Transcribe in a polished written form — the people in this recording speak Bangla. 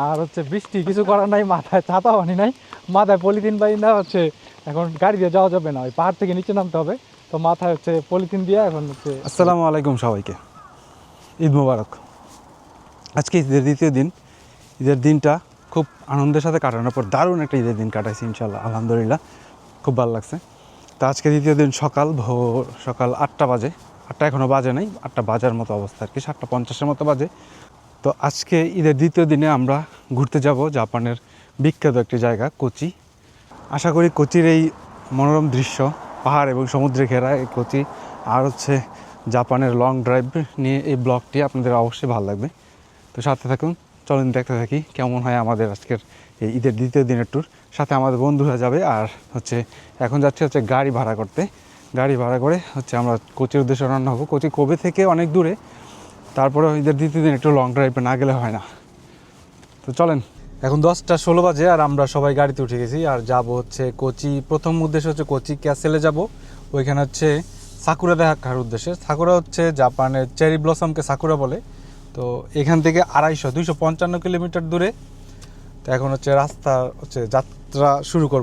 আর হচ্ছে বৃষ্টি কিছু করার নাই, মাথায় ছাতা বানি নাই, মাথায় পলিথিন বানি না হচ্ছে। এখন গাড়ি দিয়ে যাওয়া যাবে না, ওই পাহাড় থেকে নিচে নামতে হবে। তো মাথায় হচ্ছে পলিথিন দিয়ে এখন হচ্ছে। আসসালামু আলাইকুম সবাইকে, ঈদ মোবারক। আজকে ঈদের দ্বিতীয় দিন। ঈদের দিনটা খুব আনন্দের সাথে কাটানোর পর দারুণ একটা ঈদের দিন কাটাইছি ইনশাল্লাহ, আলহামদুলিল্লাহ খুব ভালো লাগছে। তো আজকে দ্বিতীয় দিন সকাল 8টা বাজে, 8টা এখনও বাজে নাই, 8টা বাজার মতো অবস্থা আর কি, 7:50-এর মতো বাজে। তো আজকে ঈদের দ্বিতীয় দিনে আমরা ঘুরতে যাব জাপানের বিখ্যাত একটি জায়গা কোচি। আশা করি কোচির এই মনোরম দৃশ্য, পাহাড় এবং সমুদ্রে ঘেরা এই কোচি আর হচ্ছে জাপানের লং ড্রাইভ নিয়ে এই ব্লগটি আপনাদের অবশ্যই ভালো লাগবে। তো সাথে থাকুন, চলুন দেখতে থাকি কেমন হয় আমাদের আজকের এই ঈদের দ্বিতীয় দিনের ট্যুর। সাথে আমাদের বন্ধুরা যাবে, আর হচ্ছে এখন যাচ্ছে গাড়ি ভাড়া করতে। গাড়ি ভাড়া করে হচ্ছে আমরা কোচির উদ্দেশ্যে রান্না হবো। কোচি কোবে থেকে অনেক দূরে, তারপরে ঈদের দ্বিতীয় দিন একটু লং ড্রাইভে না গেলে হয় না। তো চলেন, এখন 10টা 16 বাজে আর আমরা সবাই গাড়িতে উঠে গেছি আর যাব হচ্ছে কোচি। প্রথম উদ্দেশ্য হচ্ছে কোচি ক্যাসেলে যাব। ওইখানে হচ্ছে সাকুরা দেখার উদ্দেশ্যে। সাকুরা হচ্ছে জাপানের চেরি ব্লসমকে সাকুরা বলে। তো এখান থেকে 255 কিলোমিটার দূরে। তো এখন হচ্ছে রাস্তা হচ্ছে যাত্রা শুরু করব।